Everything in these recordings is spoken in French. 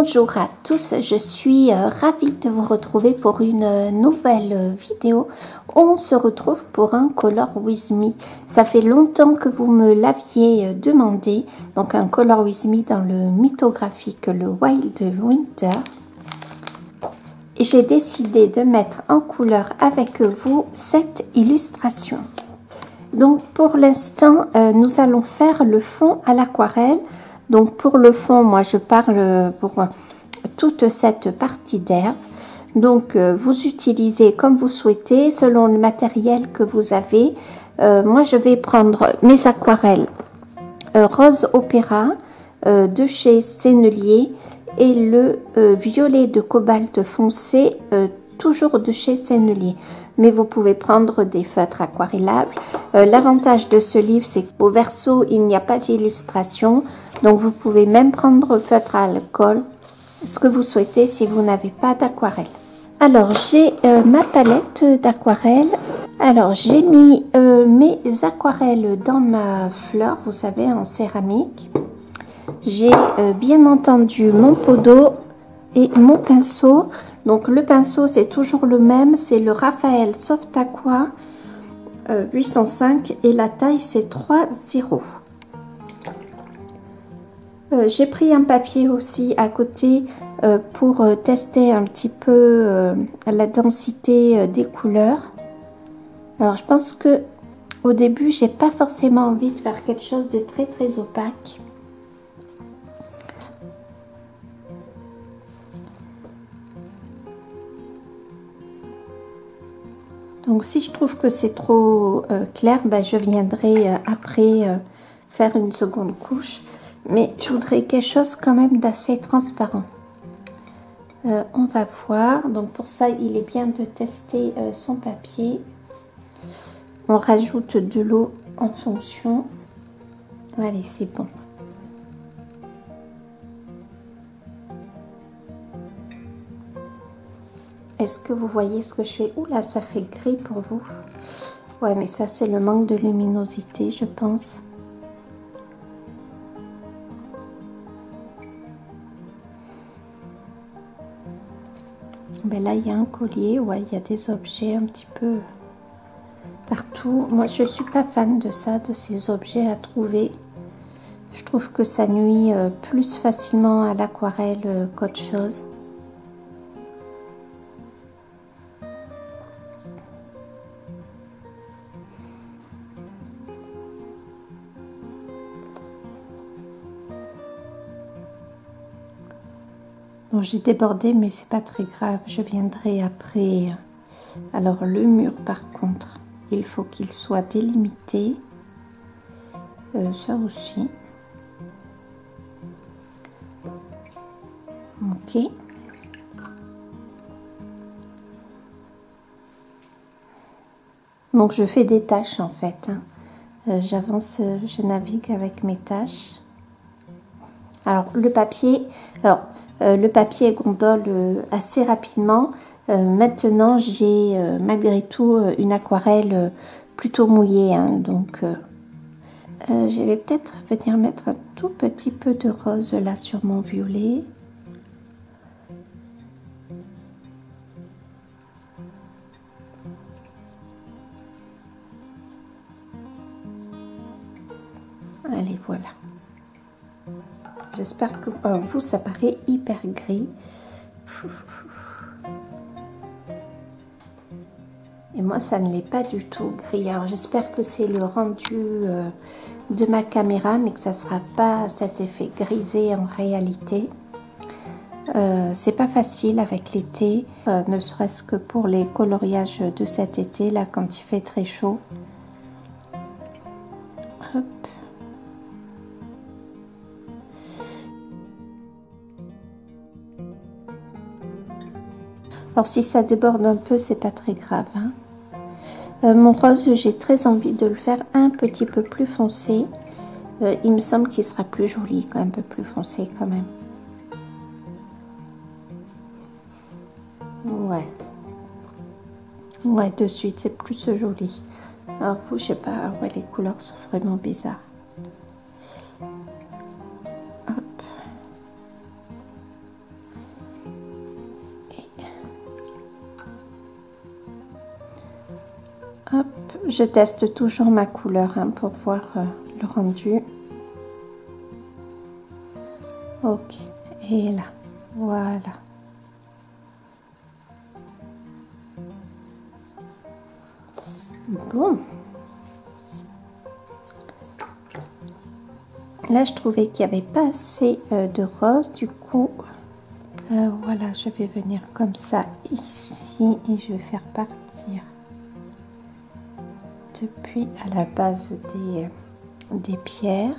Bonjour à tous, je suis ravie de vous retrouver pour une nouvelle vidéo. On se retrouve pour un Color With Me. Ça fait longtemps que vous me l'aviez demandé. Donc un Color With Me dans le mythographique, le Wild Winter. Et j'ai décidé de mettre en couleur avec vous cette illustration. Donc pour l'instant, nous allons faire le fond à l'aquarelle. Donc pour le fond, moi je parle pour toute cette partie d'herbe. Donc vous utilisez comme vous souhaitez, selon le matériel que vous avez. Moi je vais prendre mes aquarelles rose opéra de chez Sennelier et le violet de cobalt foncé toujours de chez Sennelier. Mais vous pouvez prendre des feutres aquarellables. L'avantage de ce livre, c'est qu'au verso, il n'y a pas d'illustration. Donc, vous pouvez même prendre feutre à alcool, ce que vous souhaitez si vous n'avez pas d'aquarelle. Alors, j'ai ma palette d'aquarelle. Alors, j'ai mis mes aquarelles dans ma fleur, vous savez, en céramique. J'ai bien entendu mon pot d'eau et mon pinceau. Donc le pinceau c'est toujours le même, c'est le Raphaël Soft Aqua 805 et la taille c'est 3,0. J'ai pris un papier aussi à côté pour tester un petit peu la densité des couleurs. Alors je pense que au début j'ai pas forcément envie de faire quelque chose de très opaque. Donc si je trouve que c'est trop clair, ben, je viendrai après faire une seconde couche. Mais je voudrais quelque chose quand même d'assez transparent. On va voir. Donc pour ça, il est bien de tester son papier. On rajoute de l'eau en fonction. Allez, c'est bon. Est-ce que vous voyez ce que je fais? Ouh là, ça fait gris pour vous. Ouais, mais ça, c'est le manque de luminosité, je pense. Ben là, il y a un collier. Ouais, il y a des objets un petit peu partout. Moi, je ne suis pas fan de ça, de ces objets à trouver. Je trouve que ça nuit plus facilement à l'aquarelle qu'autre chose. Bon, j'ai débordé, mais c'est pas très grave. Je viendrai après. Alors, le mur, par contre, il faut qu'il soit délimité. Ça aussi. Ok. Donc, je fais des tâches, en fait. J'avance, je navigue avec mes tâches. Alors, le papier... le papier gondole assez rapidement. Maintenant, j'ai malgré tout une aquarelle plutôt mouillée. Hein, donc, je vais peut-être venir mettre un tout petit peu de rose là sur mon violet. Allez, voilà. J'espère que vous, ça paraît hyper gris. Et moi, ça ne l'est pas du tout gris. Alors, j'espère que c'est le rendu de ma caméra, mais que ça ne sera pas cet effet grisé en réalité. C'est pas facile avec l'été, ne serait-ce que pour les coloriages de cet été, là, quand il fait très chaud. Hop. Alors si ça déborde un peu, c'est pas très grave. Hein. Mon rose, j'ai très envie de le faire un petit peu plus foncé. Il me semble qu'il sera plus joli, un peu plus foncé quand même. Ouais. Ouais, de suite, c'est plus joli. Alors vous, je sais pas, ouais, les couleurs sont vraiment bizarres. Hop. Hop, je teste toujours ma couleur hein, pour voir le rendu. Ok, et là, voilà. Bon. Là, je trouvais qu'il n'y avait pas assez de rose, du coup, voilà, je vais venir comme ça ici et je vais faire partir depuis à la base des pierres.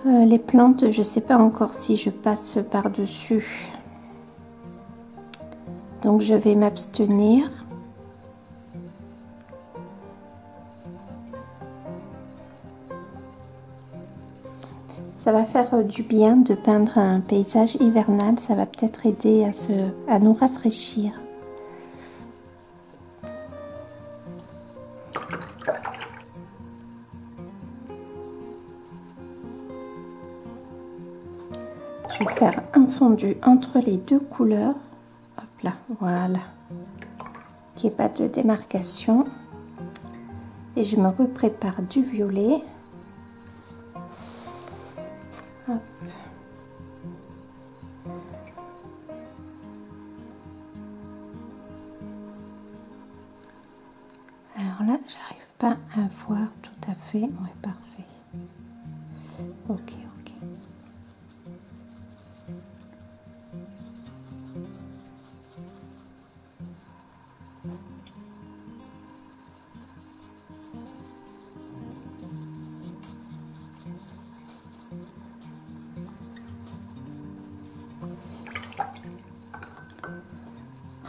Les plantes, je ne sais pas encore si je passe par-dessus. Donc, je vais m'abstenir. Ça va faire du bien de peindre un paysage hivernal. Ça va peut-être aider à nous rafraîchir. Je vais faire un fondu entre les deux couleurs. Hop là, voilà. Qu'il n'y ait pas de démarcation. Et je me reprépare du violet. Hop. Alors là, j'arrive pas à voir tout à fait. Ouais, parfait. Ok, ok.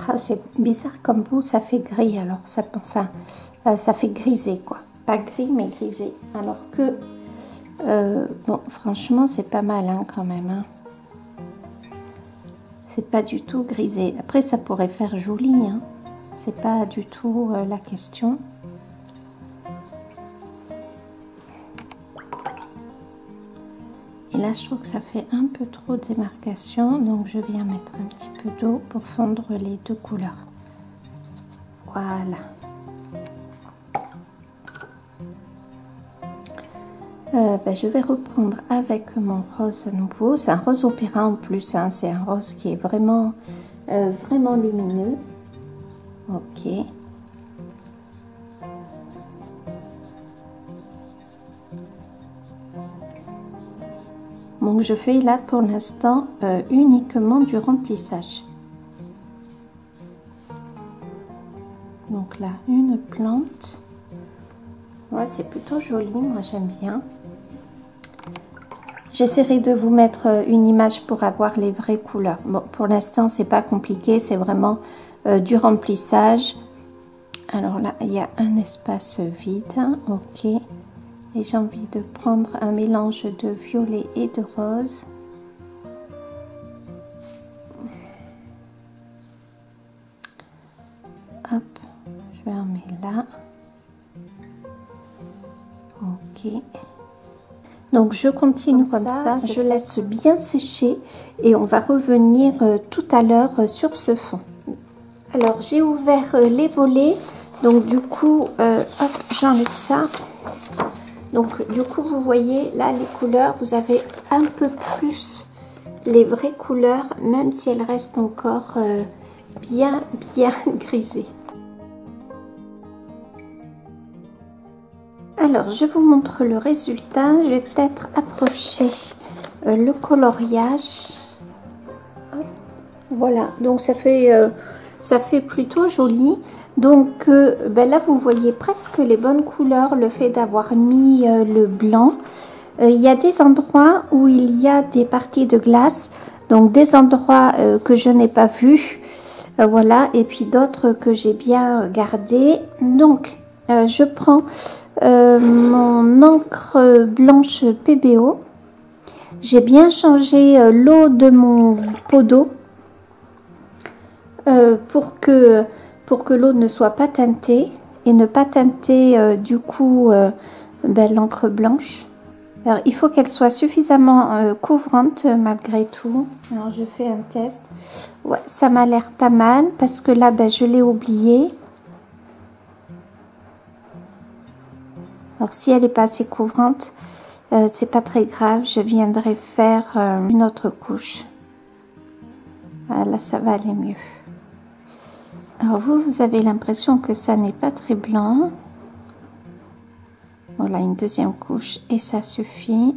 Ah, c'est bizarre comme bout, ça fait gris alors, ça, enfin, ça fait griser quoi. Pas gris mais grisé. Alors que, bon, franchement, c'est pas mal hein, quand même. Hein. C'est pas du tout grisé. Après, ça pourrait faire joli. Hein. C'est pas du tout la question. Et là, je trouve que ça fait un peu trop de démarcation. Donc, je viens mettre un petit peu d'eau pour fondre les deux couleurs. Voilà. Ben, je vais reprendre avec mon rose à nouveau. C'est un rose opéra en plus. Hein. C'est un rose qui est vraiment, vraiment lumineux. Ok. Donc je fais là pour l'instant uniquement du remplissage. Donc là, une plante. Ouais, c'est plutôt joli, moi j'aime bien. J'essaierai de vous mettre une image pour avoir les vraies couleurs. Bon, pour l'instant, c'est pas compliqué, c'est vraiment du remplissage. Alors là, il y a un espace vide, ok. Et j'ai envie de prendre un mélange de violet et de rose. Hop, je vais en mettre là. Ok. Donc je continue comme ça, je laisse bien sécher et on va revenir tout à l'heure sur ce fond. Alors j'ai ouvert les volets, donc du coup, hop, j'enlève ça. Donc du coup vous voyez là les couleurs, vous avez un peu plus les vraies couleurs, même si elles restent encore bien grisées. Alors je vous montre le résultat, je vais peut-être approcher le coloriage. Hop. Voilà, donc ça fait plutôt joli. Donc ben là vous voyez presque les bonnes couleurs, le fait d'avoir mis le blanc. Il y a des endroits où il y a des parties de glace, donc des endroits que je n'ai pas vus, voilà, et puis d'autres que j'ai bien gardés. Donc je prends mon encre blanche PBO, j'ai bien changé l'eau de mon pot d'eau pour que l'eau ne soit pas teintée et ne pas teinter du coup ben, l'encre blanche. Alors, il faut qu'elle soit suffisamment couvrante malgré tout. Alors, je fais un test. Ouais, ça m'a l'air pas mal parce que là, ben, je l'ai oublié. Alors, si elle n'est pas assez couvrante, c'est pas très grave. Je viendrai faire une autre couche. Voilà, ça va aller mieux. Alors, vous avez l'impression que ça n'est pas très blanc. Voilà, une deuxième couche et ça suffit.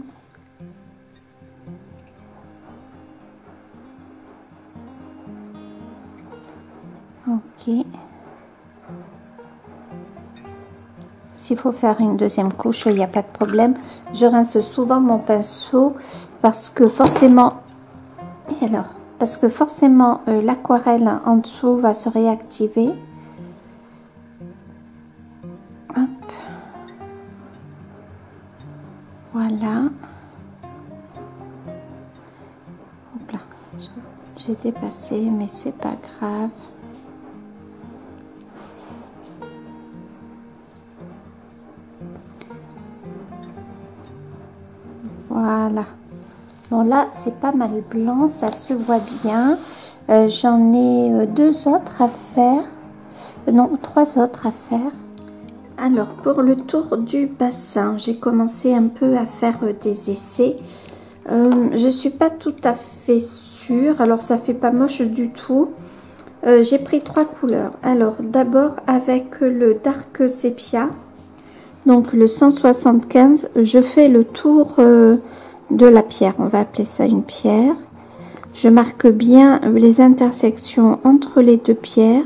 Ok. S'il faut faire une deuxième couche, il n'y a pas de problème. Je rince souvent mon pinceau parce que forcément... Et alors, parce que forcément l'aquarelle en dessous va se réactiver. Hop. Voilà. Hop là. J'ai dépassé, mais c'est pas grave. Voilà. Bon là, c'est pas mal blanc, ça se voit bien. J'en ai deux autres à faire. Non, trois autres à faire. Alors, pour le tour du bassin, j'ai commencé un peu à faire des essais. Je suis pas tout à fait sûre. Alors, ça fait pas moche du tout. J'ai pris trois couleurs. Alors, d'abord avec le Dark Sepia. Donc, le 175, je fais le tour de la pierre. On va appeler ça une pierre. Je marque bien les intersections entre les deux pierres.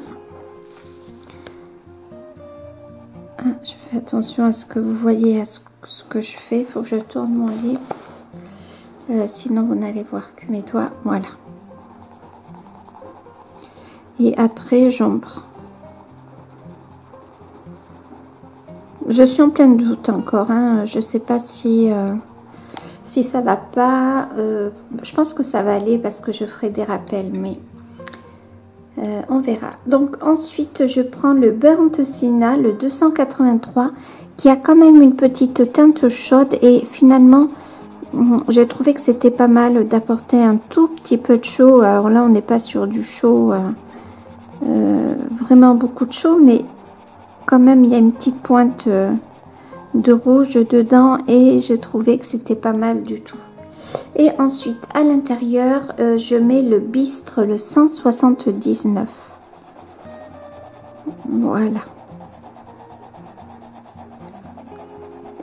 Ah, je fais attention à ce que vous voyez, à ce que je fais. Il faut que je tourne mon livre. Sinon, vous n'allez voir que mes doigts. Voilà. Et après, j'ombre. Je suis en plein doute encore. Hein. Je ne sais pas si ça va pas. Je pense que ça va aller parce que je ferai des rappels. Mais on verra. Donc ensuite, je prends le Burnt Sienna, le 283, qui a quand même une petite teinte chaude. Et finalement, j'ai trouvé que c'était pas mal d'apporter un tout petit peu de chaud. Alors là, on n'est pas sur du chaud, vraiment beaucoup de chaud, mais quand même, il y a une petite pointe de rouge dedans et j'ai trouvé que c'était pas mal du tout. Et ensuite, à l'intérieur, je mets le bistre, le 179. Voilà.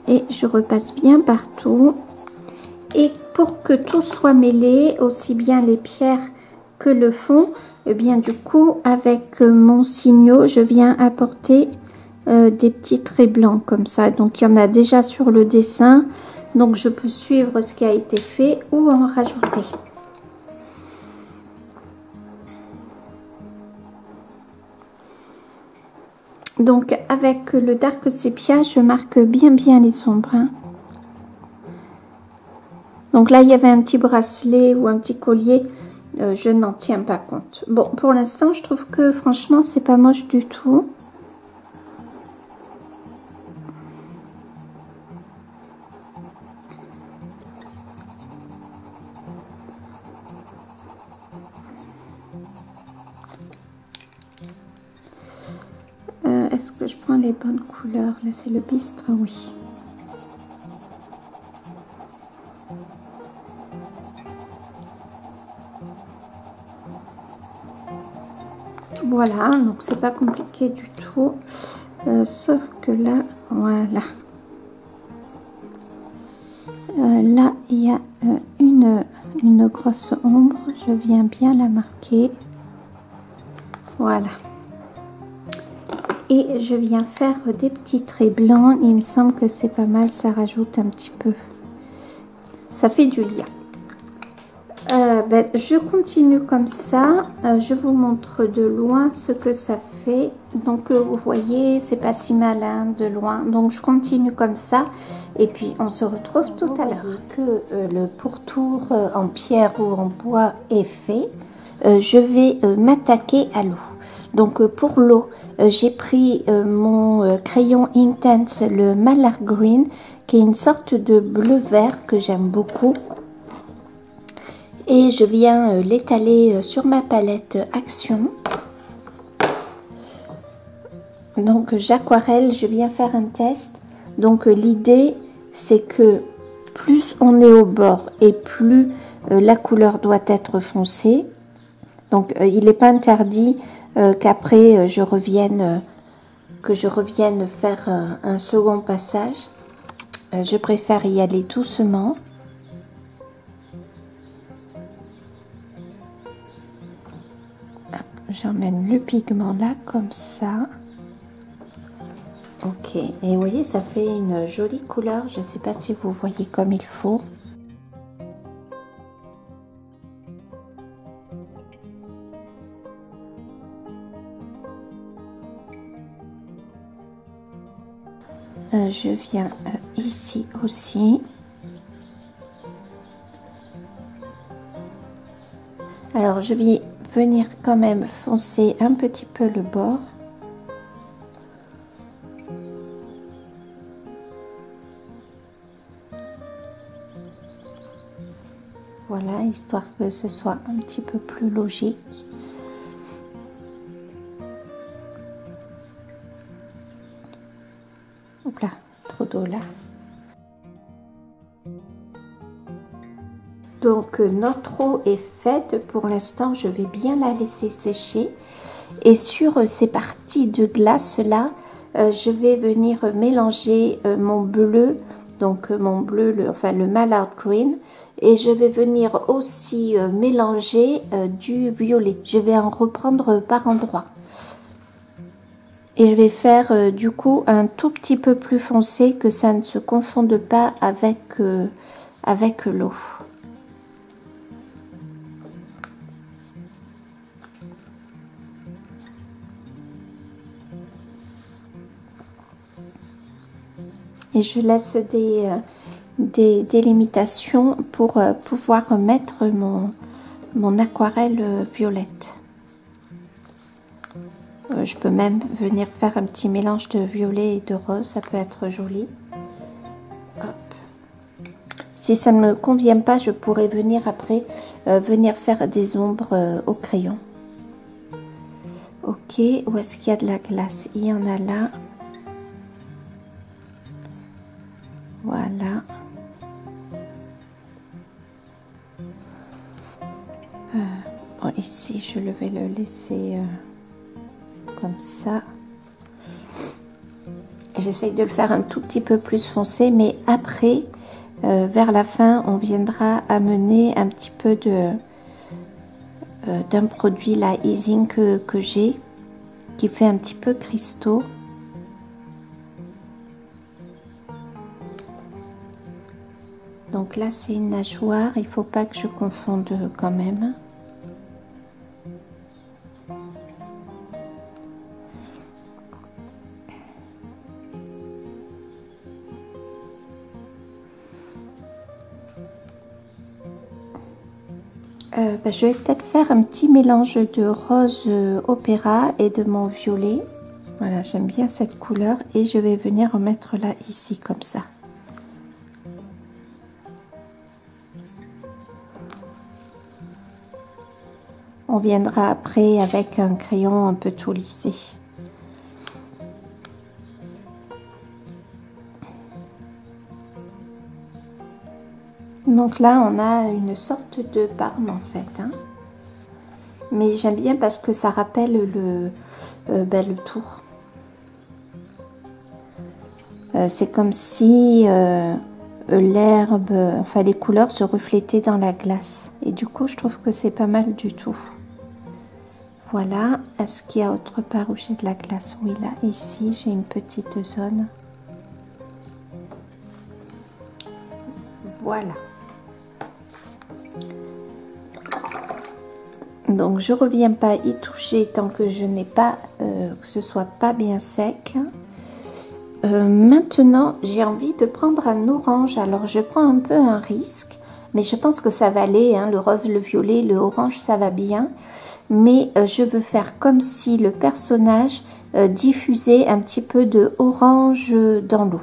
Et je repasse bien partout. Et pour que tout soit mêlé, aussi bien les pierres que le fond, et bien du coup, avec mon signaux, je viens apporter des petits traits blancs comme ça. Donc, il y en a déjà sur le dessin. Donc, je peux suivre ce qui a été fait ou en rajouter. Donc, avec le Dark Sepia, je marque bien les ombres. Hein. Donc là, il y avait un petit bracelet ou un petit collier. Je n'en tiens pas compte. Bon, pour l'instant, je trouve que franchement, c'est pas moche du tout. Est-ce que je prends les bonnes couleurs? Là, c'est le bistre, oui. Voilà, donc c'est pas compliqué du tout. Sauf que là, voilà. Là, il y a une grosse ombre. Je viens bien la marquer. Voilà. Et je viens faire des petits traits blancs. Il me semble que c'est pas mal. Ça rajoute un petit peu. Ça fait du lien. Je continue comme ça. Je vous montre de loin ce que ça fait. Donc, vous voyez, c'est pas si malin de loin. Donc, je continue comme ça. Et puis, on se retrouve tout à l'heure. Que le pourtour en pierre ou en bois est fait. Je vais m'attaquer à l'eau. Donc, pour l'eau, j'ai pris mon crayon Inktense, le Mallard Green, qui est une sorte de bleu-vert que j'aime beaucoup. Et je viens l'étaler sur ma palette Action. Donc j'aquarelle, je viens faire un test. Donc l'idée c'est que plus on est au bord et plus la couleur doit être foncée. Donc il n'est pas interdit qu'après je revienne faire un second passage. Je préfère y aller doucement. J'emmène le pigment là comme ça. Ok, et vous voyez, ça fait une jolie couleur. Je ne sais pas si vous voyez comme il faut. Je viens ici aussi. Alors, je vais venir quand même foncer un petit peu le bord. Voilà, histoire que ce soit un petit peu plus logique. Hop là, trop d'eau là. Donc notre eau est faite. Pour l'instant, je vais bien la laisser sécher. Et sur ces parties de glace là, je vais venir mélanger mon bleu, donc mon bleu, le Mallard Green. Et je vais venir aussi mélanger du violet. Je vais en reprendre par endroits. Et je vais faire du coup un tout petit peu plus foncé, que ça ne se confonde pas avec, avec l'eau. Et je laisse des délimitations pour pouvoir mettre mon aquarelle violette. Je peux même venir faire un petit mélange de violet et de rose, ça peut être joli. Hop. Si ça ne me convient pas, je pourrais venir après venir faire des ombres au crayon. Ok, où est-ce qu'il y a de la glace? Il y en a là. Voilà. Bon, ici, je vais le laisser comme ça. J'essaye de le faire un tout petit peu plus foncé, mais après, vers la fin, on viendra amener un petit peu d'un produit, la Easing que j'ai, qui fait un petit peu cristaux. Donc là, c'est une nageoire, il ne faut pas que je confonde quand même. Je vais peut-être faire un petit mélange de rose opéra et de mon violet. Voilà, j'aime bien cette couleur et je vais venir remettre là, ici, comme ça. On viendra après avec un crayon un peu tout lissé. Donc là, on a une sorte de barbe en fait. Hein. Mais j'aime bien parce que ça rappelle le tour. C'est comme si l'herbe, enfin les couleurs se reflétaient dans la glace. Et du coup, je trouve que c'est pas mal du tout. Voilà. Est-ce qu'il y a autre part où j'ai de la glace? Oui, là, ici, j'ai une petite zone. Voilà. Donc je reviens pas y toucher tant que je n'ai pas que ce soit pas bien sec. Maintenant j'ai envie de prendre un orange. Alors je prends un peu un risque, mais je pense que ça va aller. Hein, le rose, le violet, le orange, ça va bien. Mais je veux faire comme si le personnage diffusait un petit peu de orange dans l'eau.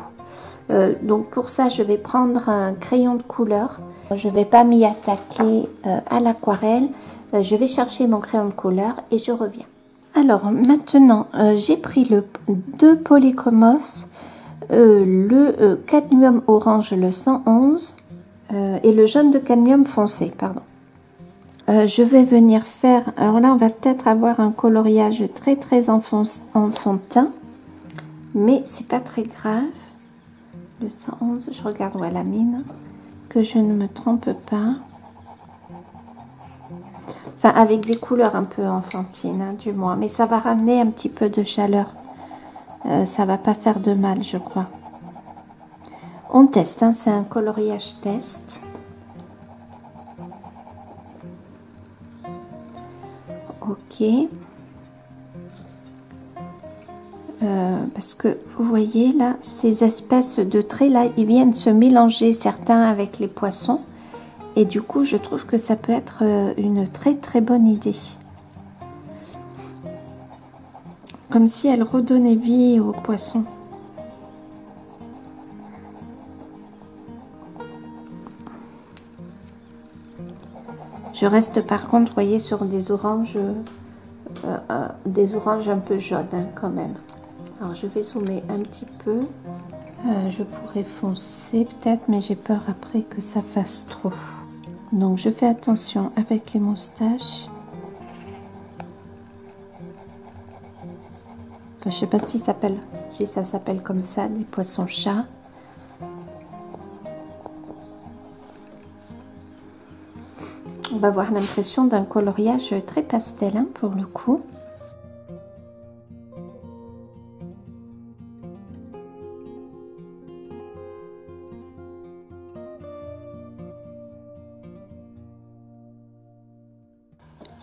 Donc pour ça, je vais prendre un crayon de couleur. Je ne vais pas m'y attaquer à l'aquarelle. Je vais chercher mon crayon de couleur et je reviens. Alors maintenant, j'ai pris le 2 polychromos, le cadmium orange, le 111 et le jaune de cadmium foncé, pardon. Je vais venir faire, alors là on va peut-être avoir un coloriage très enfantin, mais c'est pas très grave. Le 111, je regarde où est la mine, que je ne me trompe pas. Enfin, avec des couleurs un peu enfantines, hein, du moins. Mais ça va ramener un petit peu de chaleur. Ça va pas faire de mal, je crois. On teste, hein, c'est un coloriage test. Ok. Parce que vous voyez là, ces espèces de traits là, ils viennent se mélanger certains avec les poissons. Et du coup, je trouve que ça peut être une très bonne idée. Comme si elle redonnait vie aux poissons. Je reste par contre, vous voyez, sur des oranges un peu jaunes hein, quand même. Alors je vais zoomer un petit peu. Je pourrais foncer peut-être, mais j'ai peur après que ça fasse trop. Donc je fais attention avec les moustaches. Enfin, je sais pas si ça s'appelle comme ça, des poissons chats. On va avoir l'impression d'un coloriage très pastel hein, pour le coup.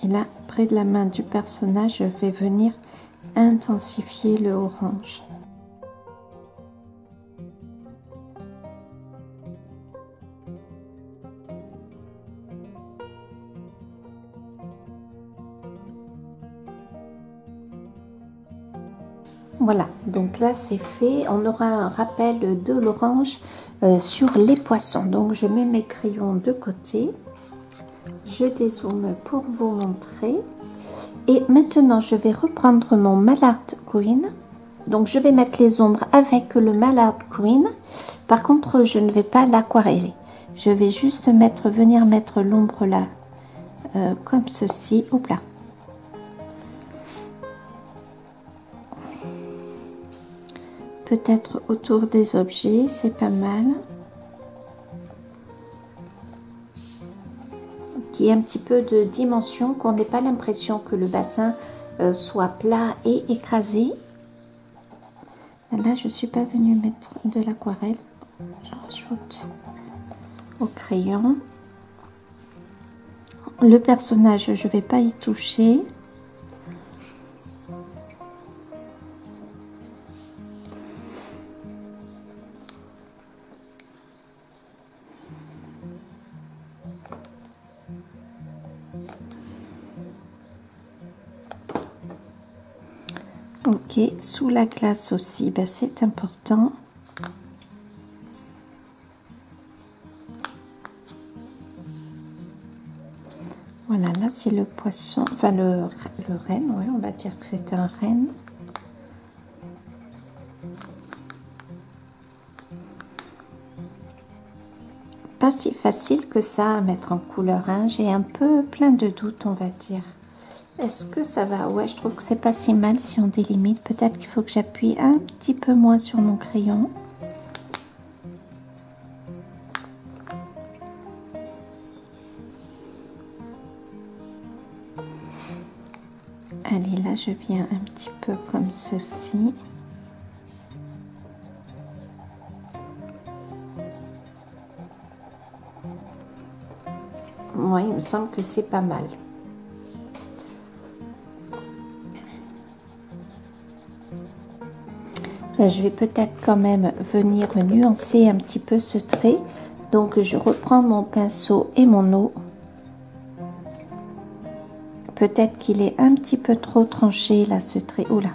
Et là, près de la main du personnage, je vais venir intensifier le orange. Voilà, donc là c'est fait. On aura un rappel de l'orange sur les poissons. Donc je mets mes crayons de côté. Je dézoome pour vous montrer. Et maintenant, je vais reprendre mon Mallard Green. Donc, je vais mettre les ombres avec le Mallard Green. Par contre, je ne vais pas l'aquareller. Je vais juste venir mettre l'ombre là, comme ceci. Hop là. Peut-être autour des objets, c'est pas mal. Qui est un petit peu de dimension, qu'on n'ait pas l'impression que le bassin soit plat et écrasé. Là, je ne suis pas venue mettre de l'aquarelle. J'en rajoute au crayon. Le personnage, je ne vais pas y toucher. Ok, sous la glace aussi, ben c'est important. Voilà, là c'est le poisson, enfin le renne, ouais, on va dire que c'est un renne. Pas si facile que ça à mettre en couleur, hein. J'ai un peu plein de doutes, on va dire. Est-ce que ça va? Ouais, je trouve que c'est pas si mal si on délimite. Peut-être qu'il faut que j'appuie un petit peu moins sur mon crayon. Allez, là, je viens un petit peu comme ceci. Oui, il me semble que c'est pas mal. Je vais peut-être quand même venir nuancer un petit peu ce trait. Donc, je reprends mon pinceau et mon eau. Peut-être qu'il est un petit peu trop tranché là, ce trait. Oula,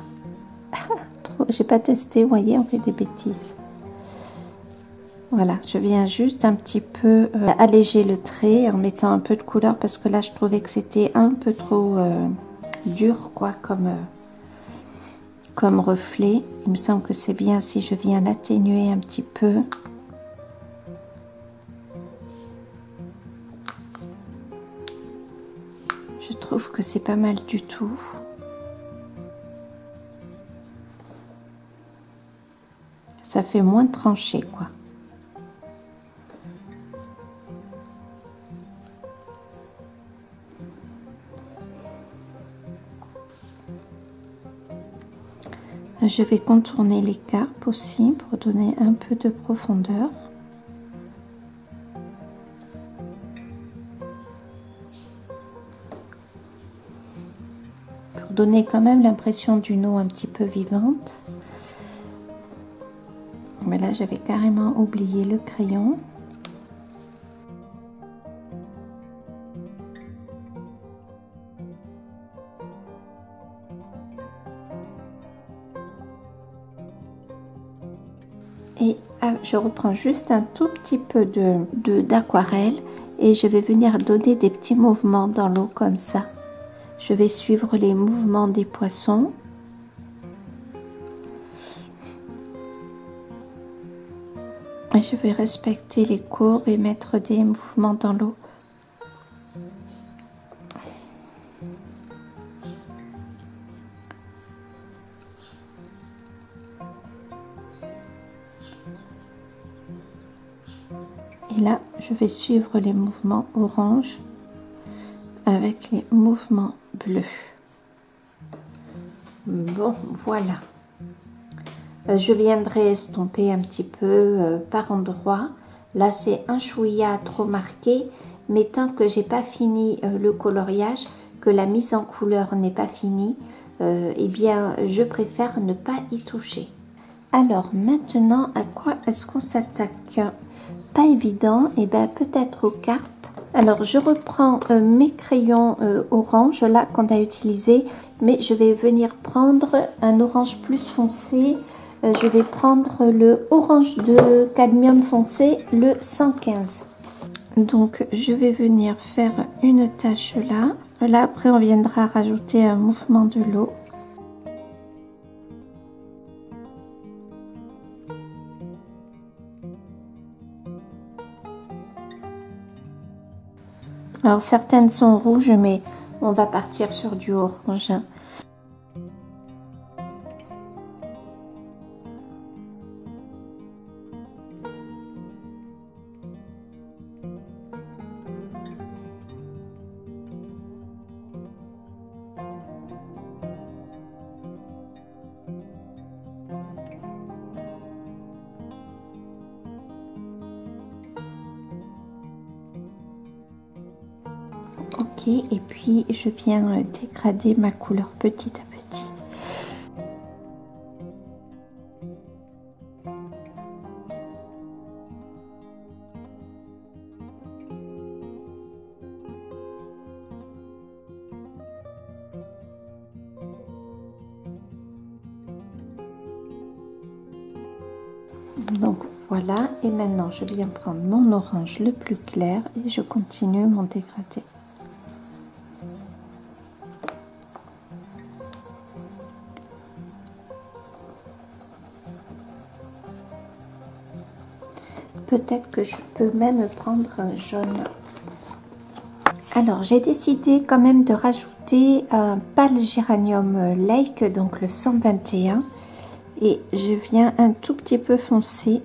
j'ai pas testé, vous voyez, on fait des bêtises. Voilà, je viens juste un petit peu alléger le trait en mettant un peu de couleur parce que là je trouvais que c'était un peu trop dur quoi comme reflet. Il me semble que c'est bien si je viens l'atténuer un petit peu. Je trouve que c'est pas mal du tout. Ça fait moins tranché quoi. Je vais contourner les carpes aussi pour donner un peu de profondeur. Pour donner quand même l'impression d'une eau un petit peu vivante. Mais là, j'avais carrément oublié le crayon. Et je reprends juste un tout petit peu d'aquarelle et je vais venir donner des petits mouvements dans l'eau comme ça. Je vais suivre les mouvements des poissons. Et je vais respecter les courbes et mettre des mouvements dans l'eau. Et là, je vais suivre les mouvements orange avec les mouvements bleus. Bon, voilà. Je viendrai estomper un petit peu par endroits. Là, c'est un chouïa trop marqué, mais tant que j'ai pas fini le coloriage, que la mise en couleur n'est pas finie, eh bien, je préfère ne pas y toucher. Alors, maintenant, à quoi est-ce qu'on s'attaque? Pas évident, et bien peut-être aux carpes. Alors, je reprends mes crayons orange, là, qu'on a utilisé, mais je vais venir prendre un orange plus foncé. Je vais prendre le orange de cadmium foncé, le 115. Donc, je vais venir faire une tache là. Là, après, on viendra rajouter un mouvement de l'eau. Alors, certaines sont rouges, mais on va partir sur du orange. Ok, et puis je viens dégrader ma couleur petit à petit. Donc voilà, et maintenant je viens prendre mon orange le plus clair et je continue mon dégradé. Peut-être que je peux même prendre un jaune. Alors j'ai décidé quand même de rajouter un pâle géranium lake, donc le 121. Et je viens un tout petit peu foncer.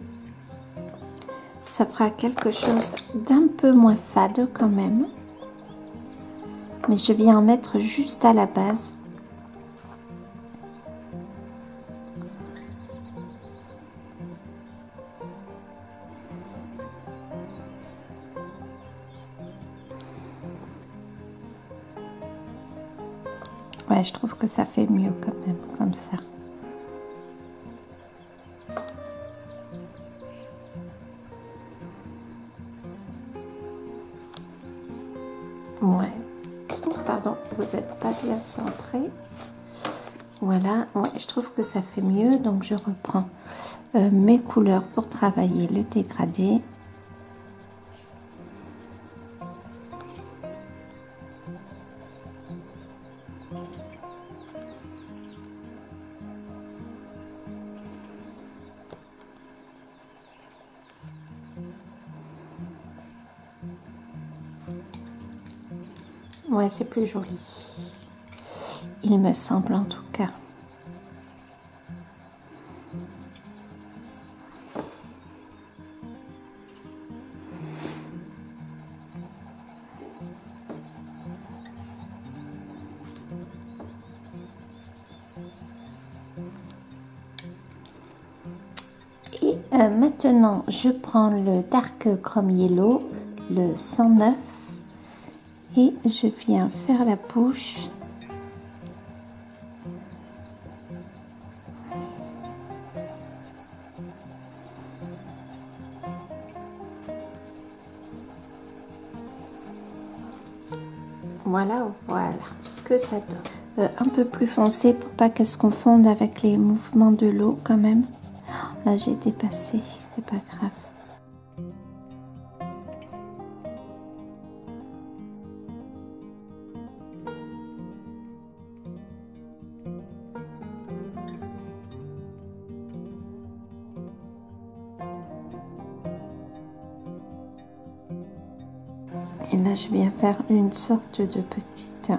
Ça fera quelque chose d'un peu moins fade quand même. Mais je viens en mettre juste à la base. Ouais, je trouve que ça fait mieux quand même, comme ça. Ouais. Oh, pardon, vous n'êtes pas bien centré. Voilà, ouais, je trouve que ça fait mieux, donc je reprends mes couleurs pour travailler le dégradé. Ouais, c'est plus joli. Il me semble en tout cas. Et maintenant, je prends le Dark Chrome Yellow, le 109, et je viens faire la bouche. Voilà, voilà, puisque ça donne un peu plus foncé pour pas qu'elle se confonde avec les mouvements de l'eau quand même. Là, j'ai dépassé, c'est pas grave. Et là, je viens faire une sorte de petite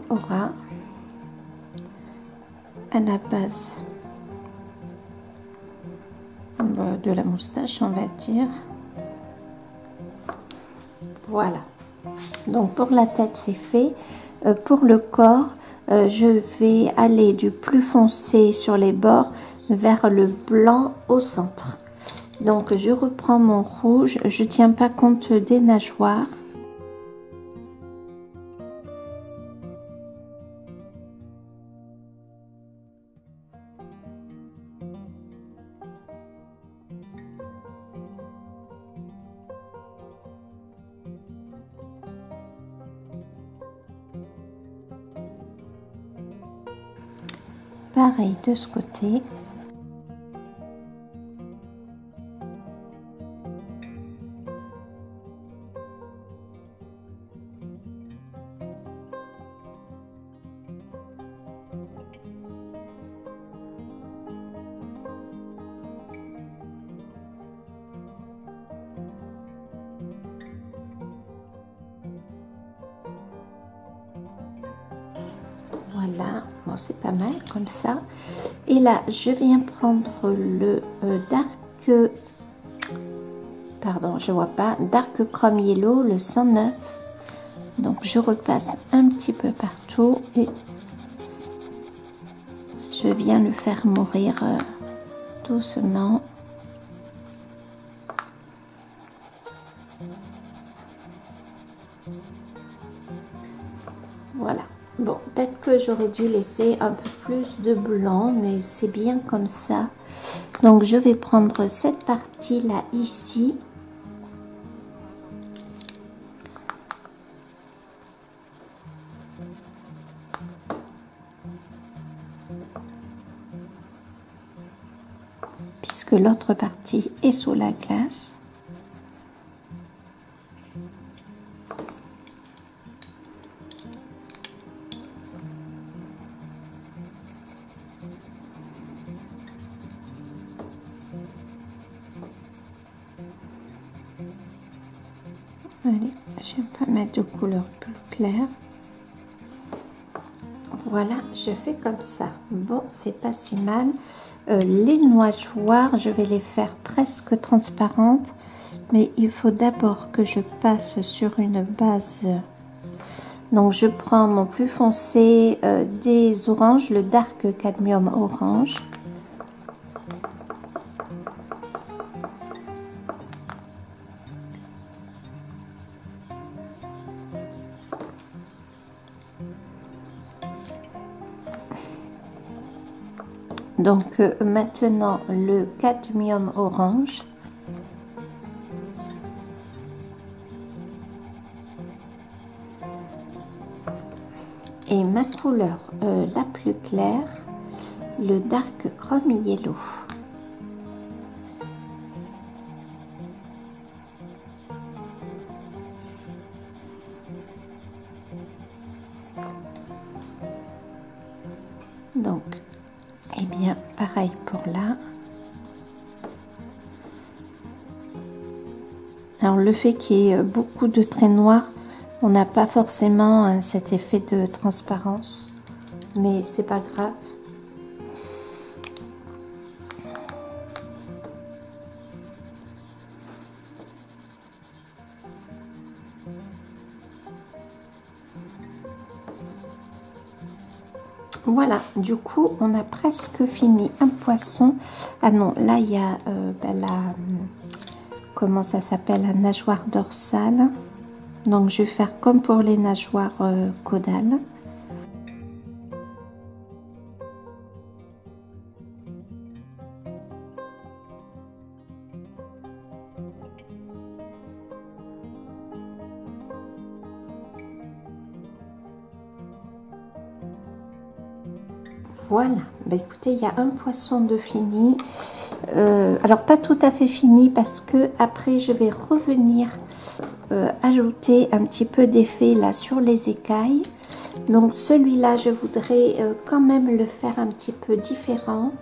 aura à la base de la moustache, on va dire. Voilà. Donc pour la tête, c'est fait. Pour le corps, je vais aller du plus foncé sur les bords vers le blanc au centre. Donc je reprends mon rouge, je tiens pas compte des nageoires. Pareil de ce côté. Voilà, bon, c'est pas mal comme ça. Et là, je viens prendre le pardon, je vois pas, Dark Chrome Yellow, le 109. Donc, je repasse un petit peu partout et je viens le faire mourir doucement. Voilà. Bon, peut-être que j'aurais dû laisser un peu plus de blanc, mais c'est bien comme ça. Donc, je vais prendre cette partie-là ici. Puisque l'autre partie est sous la glace. Allez, je vais pas mettre de couleur plus claire. Voilà, je fais comme ça. Bon, c'est pas si mal. Les nageoires, je vais les faire presque transparentes. Mais il faut d'abord que je passe sur une base. Donc, je prends mon plus foncé des oranges, le Dark Cadmium Orange. Donc maintenant le cadmium orange. Et ma couleur la plus claire, le Dark Chrome Yellow. Donc, eh bien, pareil pour là. Alors, le fait qu'il y ait beaucoup de traits noirs, on n'a pas forcément cet effet de transparence, mais c'est pas grave. Voilà, du coup, on a presque fini un poisson. Ah non, là, il y a comment ça s'appelle, la nageoire dorsale. Donc, je vais faire comme pour les nageoires caudales. Voilà, bah écoutez, il y a un poisson de fini. Alors pas tout à fait fini parce que après je vais revenir ajouter un petit peu d'effet là sur les écailles. Donc celui-là je voudrais quand même le faire un petit peu différent.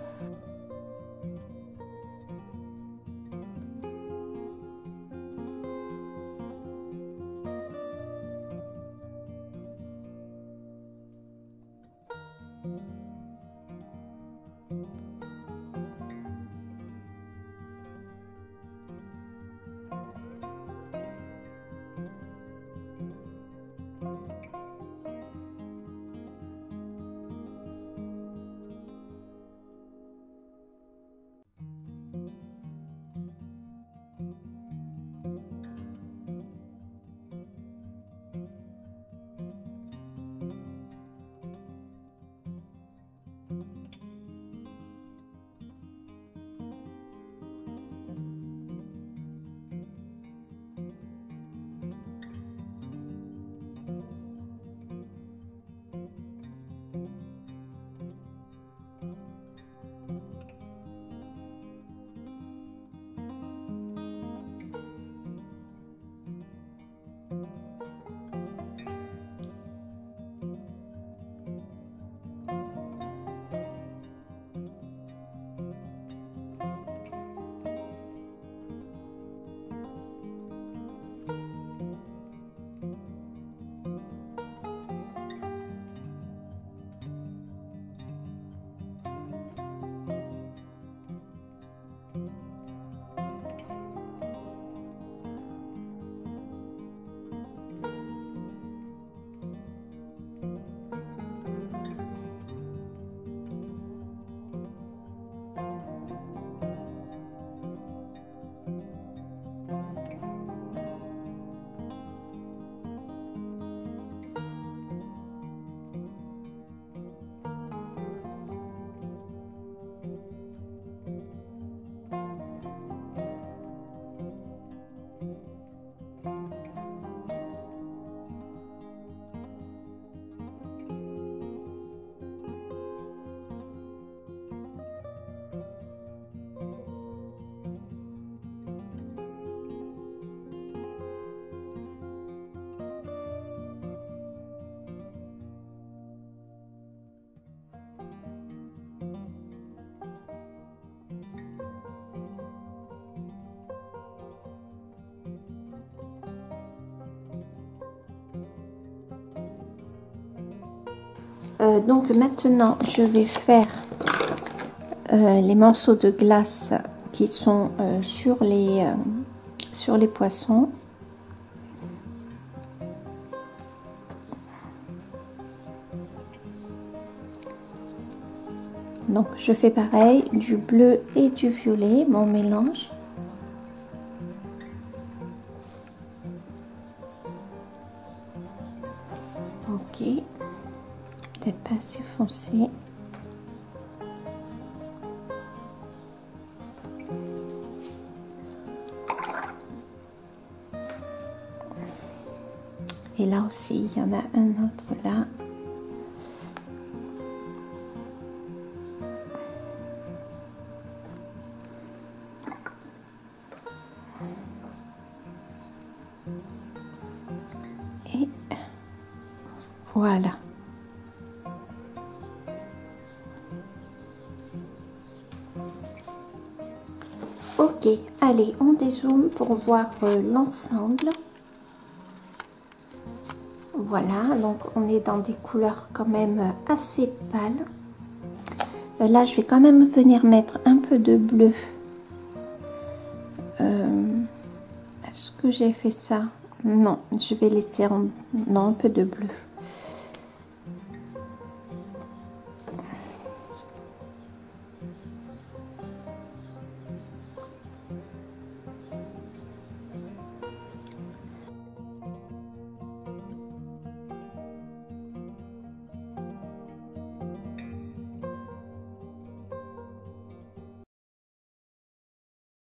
Donc maintenant je vais faire les morceaux de glace qui sont sur les poissons. Donc je fais pareil, du bleu et du violet, mon mélange. Ok, peut-être pas assez foncé. Et là aussi, il y en a un autre là. Voilà. Ok, allez, on dézoome pour voir l'ensemble. Voilà, donc on est dans des couleurs quand même assez pâles. Là, je vais quand même venir mettre un peu de bleu. Est-ce que j'ai fait ça? Non, je vais laisser un peu de bleu.